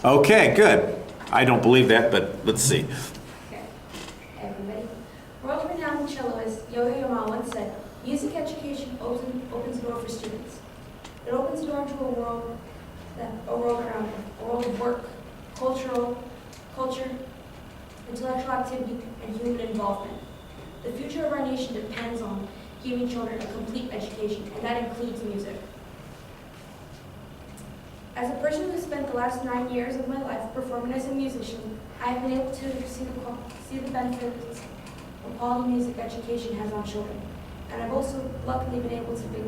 Okay, good. I don't believe that, but let's see. Okay, everybody. World-renowned celloist Yo-Yo Ma once said, "Music education opens the door for students. It opens the door to a world around them, a world of work, culture, intellectual activity, and human involvement. The future of our nation depends on giving children a complete education, and that includes music." As a person who spent the last 9 years of my life performing as a musician, I have been able to see the benefits a quality music education has on children. And I've also luckily been able to be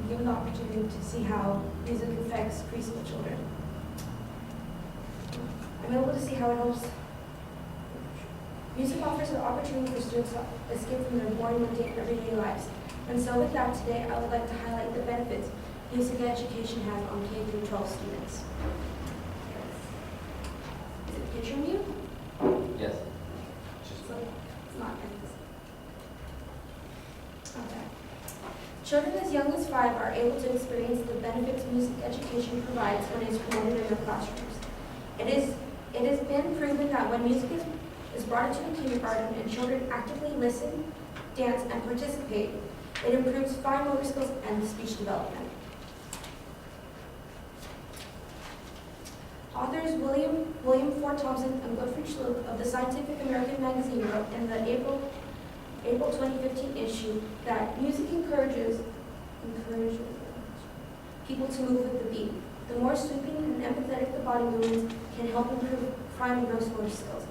given the opportunity to see how music affects preschool children. I'm able to see how it helps. Music offers an opportunity for students to escape from their boring, mundane, everyday lives. And so with that, today I would like to highlight the benefits music education has on K through 12 students. Is it picture mute? Yes. It's not. Okay. Children as young as 5 are able to experience the benefits music education provides when it is promoted in their classrooms. It has been proven that when music is brought into the kindergarten and children actively listen, dance, and participate, it improves fine motor skills and speech development. Authors William Ford Thompson and Gottfried Schluck of the Scientific American magazine wrote in the April 2015 issue that music encourages people to move with the beat. The more sweeping and empathetic the body movements can help improve fine and gross motor skills.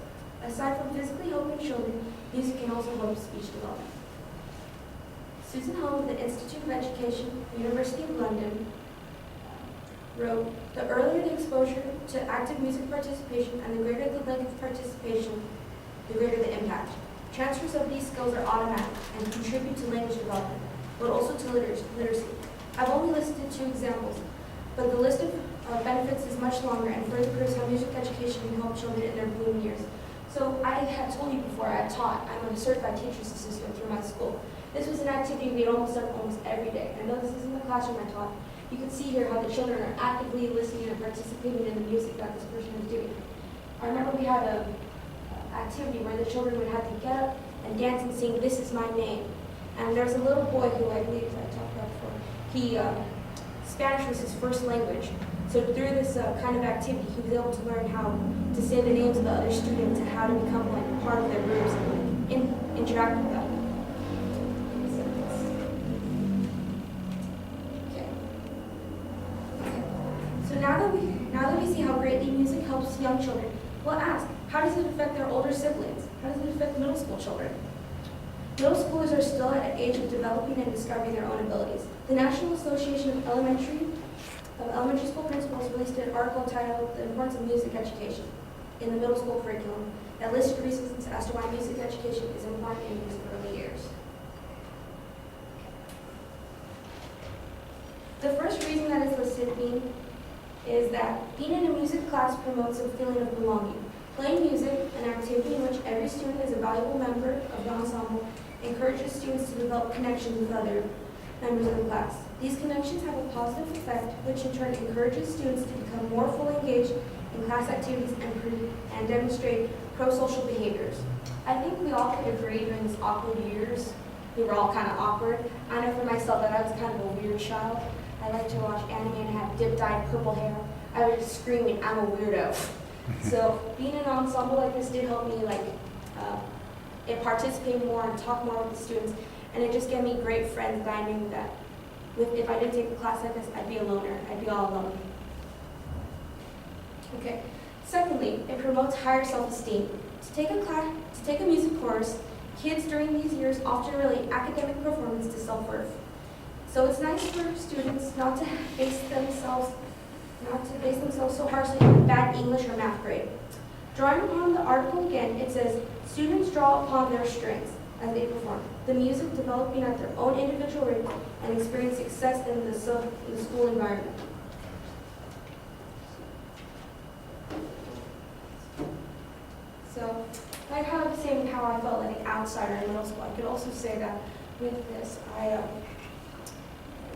Aside from physically helping children, music can also help speech development. Susan Hall of the Institute of Education, University of London, wrote, "The earlier the exposure to active music participation and the greater the length of participation, the greater the impact. Transfers of these skills are automatic and contribute to language development, but also to literacy." I've only listed 2 examples, but the list of benefits is much longer and further proves how music education can help children in their bloom years. So I had told you before, I'm a certified teacher's assistant through my school. This was an activity we had almost done almost every day. I know this is in the classroom I taught. You can see here how the children are actively listening and participating in the music that this person is doing. I remember we had an activity where the children would have to get up and dance and sing "This Is My Name." And there was a little boy who I believe I talked about before. Spanish was his first language. So through this kind of activity, he was able to learn how to say the names of the other students and how to become like part of their groups and interact with them. So now that we see how greatly music helps young children, we'll ask, how does it affect their older siblings? How does it affect middle school children? Middle schoolers are still at an age of developing and discovering their own abilities. The National Association of Elementary School Principals released an article titled "The Importance of Music Education" in the middle school curriculum that listed reasons as to why music education is important in these early years. The first reason that is listed is that being in a music class promotes a feeling of belonging. Playing music, an activity in which every student is a valuable member of the ensemble, encourages students to develop connections with other members of the class. These connections have a positive effect, which in turn encourages students to become more fully engaged in class activities and demonstrate pro-social behaviors. I think we all could agree during these awkward years, we were all kind of awkward. I know for myself that I was kind of a weird child. I like to watch anime and have dip-dyed purple hair. I was just screaming, "I'm a weirdo." So being in an ensemble like this did help me participate more and talk more with the students, and it just gave me great friends that I knew that if I didn't take a class like this, I'd be a loner. I'd be all alone. Okay. Secondly, it promotes higher self-esteem. To take a music course, kids during these years often relate academic performance to self-worth. So it's nice for students not to base themselves so harshly on a bad English or math grade. Drawing upon the article again, it says, students draw upon their strengths as they perform, the music developing at their own individual rate and experience success in the school environment. So, like how I was saying how I felt like an outsider in middle school, I could also say that with this, I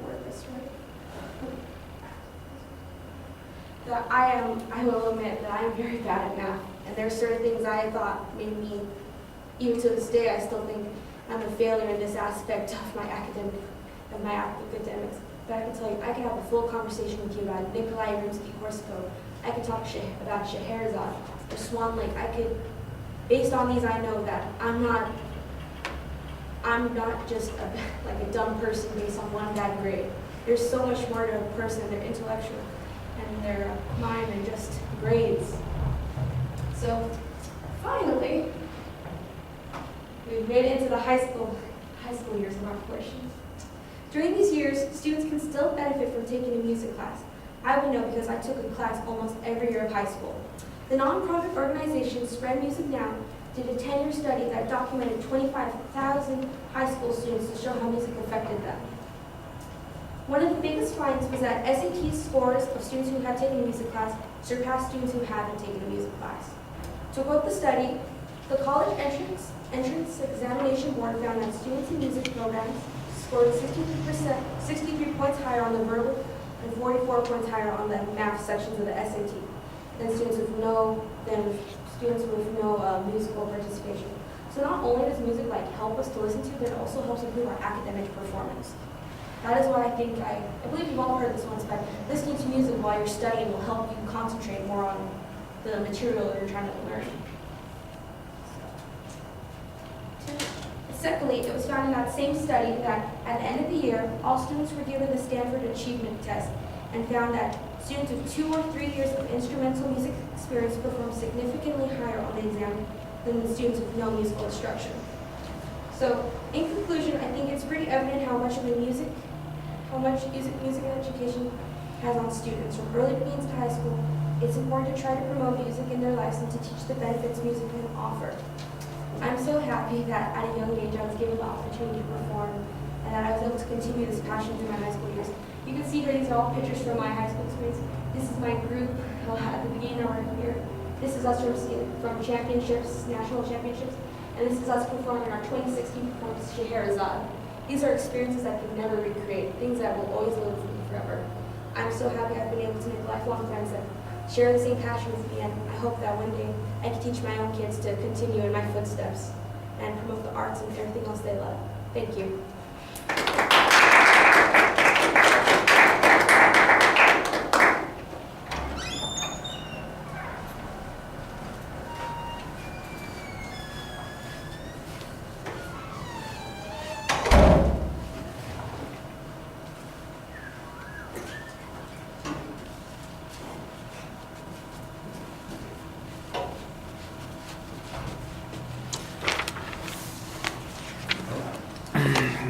word this right. that I will admit that I am very bad at math. And there are certain things I thought made me, even to this day, I still think I'm a failure in this aspect of my academics. But I can tell you, I can have a full conversation with you about Nikolai Rimsky-Korsakov. I could talk about Scheherazade or Swan Lake. Based on these, I know that I'm not just like a dumb person based on one bad grade. There's so much more to a person, their intellectual and their mind than just grades. So finally, we've made it into the high school years of our portions. During these years, students can still benefit from taking a music class. I would know because I took a class almost every year of high school. The nonprofit organization Spread Music Now did a 10-year study that documented 25,000 high school students to show how music affected them. One of the biggest finds was that SAT scores of students who had taken a music class surpassed students who hadn't taken a music class. To quote the study, the college entrance examination board found that students in music programs scored 63 points higher on the verbal and 44 points higher on the math sections of the SAT than students with no musical participation. So not only does music help us to listen to, but it also helps improve our academic performance. That is why I believe you've all heard this once, but listening to music while you're studying will help you concentrate more on the material that you're trying to learn. Secondly, it was found in that same study that at the end of the year, all students were given the Stanford Achievement Test and found that students with 2 or 3 years of instrumental music experience performed significantly higher on the exam than the students with no musical instruction. So, in conclusion, I think it's pretty evident how much music education has on students. From early teens to high school, it's important to try to promote music in their lives and to teach the benefits music can offer. I'm so happy that at a young age I was given the opportunity to perform and that I was able to continue this passion through my high school years. You can see here, these are all pictures from my high school experience. This is my group at the beginning of our career. This is us from championships, national championships, and this is us performing our 2016 performance, Scheherazade. These are experiences I could never recreate, things that will always live with me forever. I'm so happy I've been able to make lifelong friends that share the same passion with me, and I hope that one day I can teach my own kids to continue in my footsteps and promote the arts and everything else they love. Thank you.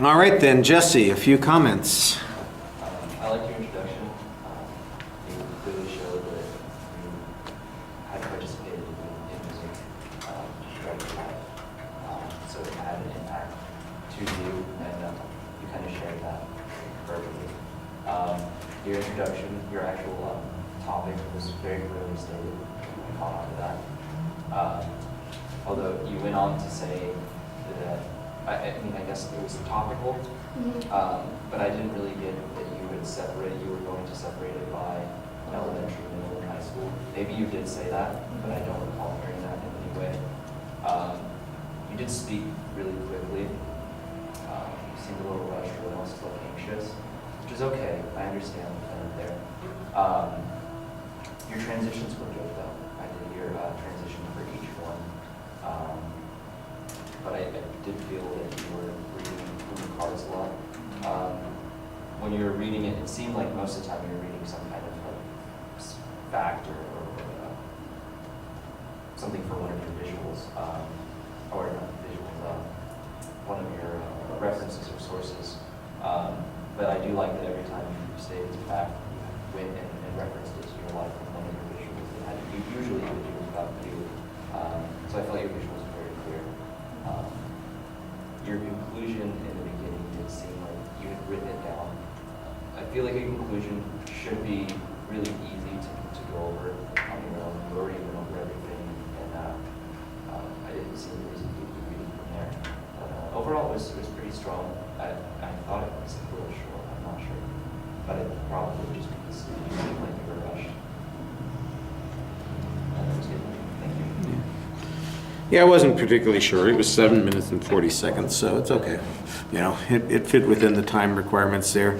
All right then, Jesse, a few comments. I like your introduction. You clearly showed that you had participated in music throughout your life. So it had an impact to you, and you kind of shared that perfectly. Your introduction, your actual topic was very clearly stated. I caught on to that. Although you went on to say that I guess it was topical, but I didn't really get that you were going to separate it by elementary, middle, and high school. Maybe you did say that, but I don't recall hearing that in any way. You did speak really quickly. You seemed a little rushed, or almost like anxious, which is okay. I understand there. Your transitions were good, though. I did hear transition for each one. But I did feel that you were reading from the cards a lot. When you were reading it, it seemed like most of the time you were reading some kind of fact or something for one of your visuals, or not visuals, one of your references or sources. But I do like that every time you stated the fact, you went and referenced it to your life from one of your visuals. You usually have to do about you. So I felt your visuals were very clear. Your conclusion in the beginning did seem like you had written it down. I feel like a conclusion should be really easy to go over on your own. You already went over everything, and I didn't see the reason to keep reading from there. But overall, it was pretty strong. I thought it was a little short, I'm not sure. But it probably just because you seemed like you were rushed. Yeah, I wasn't particularly sure. It was 7 minutes and 40 seconds, so it's okay. You know, it fit within the time requirements there.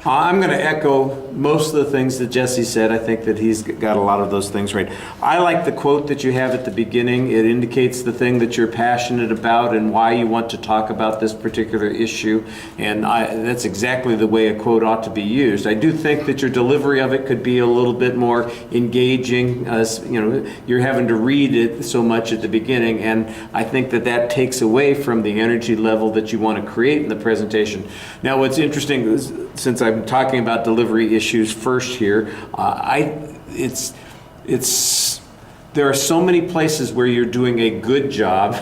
I'm going to echo most of the things that Jesse said. I think that he's got a lot of those things right. I like the quote that you have at the beginning. It indicates the thing that you're passionate about and why you want to talk about this particular issue. And that's exactly the way a quote ought to be used. I do think that your delivery of it could be a little bit more engaging. You know, you're having to read it so much at the beginning, and I think that that takes away from the energy level that you want to create in the presentation. Now, what's interesting is, since I'm talking about delivery issues first here, there are so many places where you're doing a good job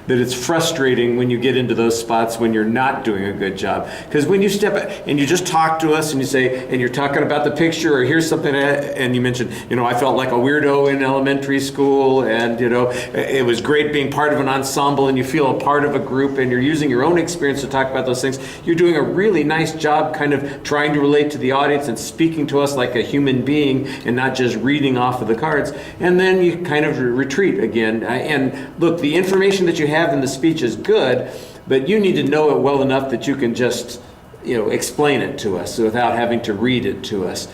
that it's frustrating when you get into those spots when you're not doing a good job. Because when you step and you just talk to us and you say, and you're talking about the picture, or here's something, and you mentioned, you know, I felt like a weirdo in elementary school, and you know, it was great being part of an ensemble, and you feel a part of a group, and you're using your own experience to talk about those things. You're doing a really nice job kind of trying to relate to the audience and speaking to us like a human being and not just reading off of the cards. And then you kind of retreat again. And look, the information that you have in the speech is good, but you need to know it well enough that you can just, you know, explain it to us without having to read it to us.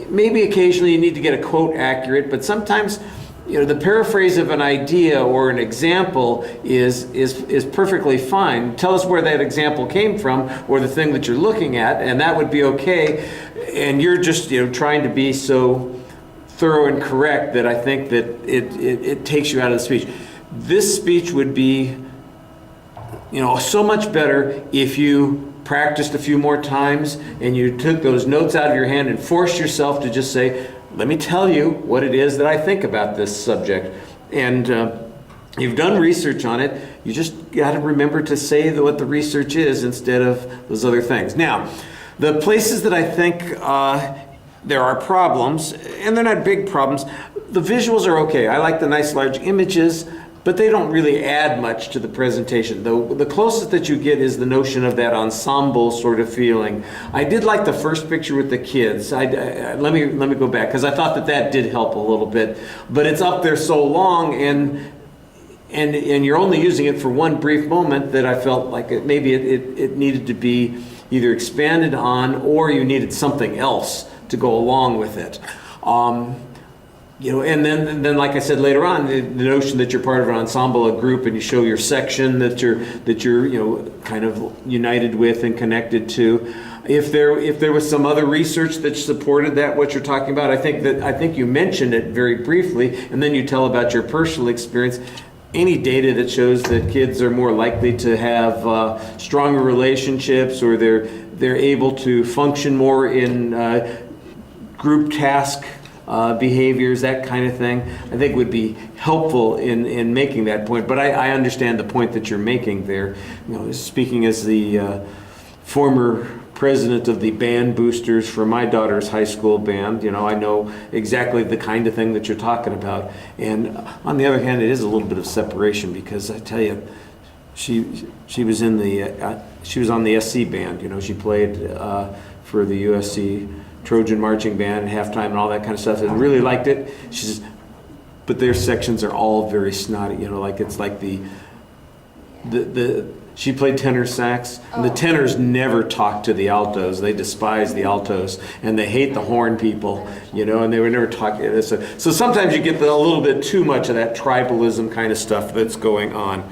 Maybe occasionally you need to get a quote accurate, but sometimes, you know, the paraphrase of an idea or an example is perfectly fine. Tell us where that example came from or the thing that you're looking at, and that would be okay. And you're just, you know, trying to be so thorough and correct that I think that it takes you out of the speech. This speech would be, you know, so much better if you practiced a few more times and you took those notes out of your hand and forced yourself to just say, let me tell you what it is that I think about this subject. And you've done research on it. You just got to remember to say what the research is instead of those other things. Now, the places that I think there are problems, and they're not big problems, the visuals are okay. I like the nice large images, but they don't really add much to the presentation. The closest that you get is the notion of that ensemble sort of feeling. I did like the first picture with the kids. Let me go back, because I thought that did help a little bit. But it's up there so long, and you're only using it for one brief moment that I felt like maybe it needed to be either expanded on, or you needed something else to go along with it. You know, and then, like I said later on, the notion that you're part of an ensemble, a group, and you show your section that you're you know, kind of united with and connected to. If there was some other research that supported that, what you're talking about, I think you mentioned it very briefly, and then you tell about your personal experience. Any data that shows that kids are more likely to have stronger relationships, or they're able to function more in group task behaviors, that kind of thing, I think would be helpful in making that point. But I understand the point that you're making there. You know, speaking as the former president of the band boosters for my daughter's high school band, you know, I know exactly the kind of thing that you're talking about. And on the other hand, it is a little bit of separation, because I tell you, she was on the SC band. You know, she played for the USC Trojan marching band at halftime and all that kind of stuff, and really liked it. She says, but their sections are all very snotty, you know, like it's like she played tenor sax, and the tenors never talk to the altos. They despise the altos, and they hate the horn people, you know, and they were never talking. So sometimes you get a little bit too much of that tribalism kind of stuff that's going on.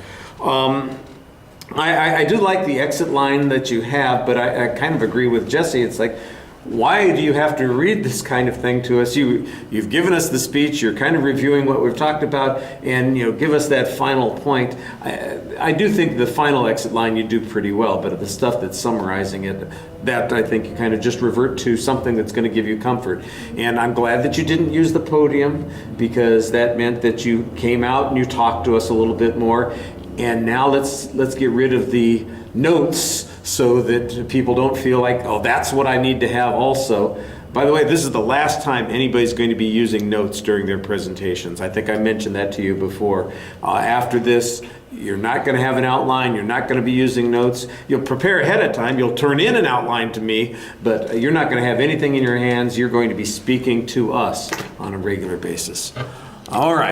I do like the exit line that you have, but I kind of agree with Jesse. It's like, why do you have to read this kind of thing to us? You've given us the speech, you're kind of reviewing what we've talked about, and you know, give us that final point. I do think the final exit line you do pretty well, but the stuff that's summarizing it, that I think you kind of just revert to something that's going to give you comfort. And I'm glad that you didn't use the podium, because that meant that you came out and you talked to us a little bit more. And now let's get rid of the notes, so that people don't feel like, oh, that's what I need to have also. By the way, this is the last time anybody's going to be using notes during their presentations. I think I mentioned that to you before. After this, you're not going to have an outline. You're not going to be using notes. You'll prepare ahead of time. You'll turn in an outline to me, but you're not going to have anything in your hands. You're going to be speaking to us on a regular basis. All right.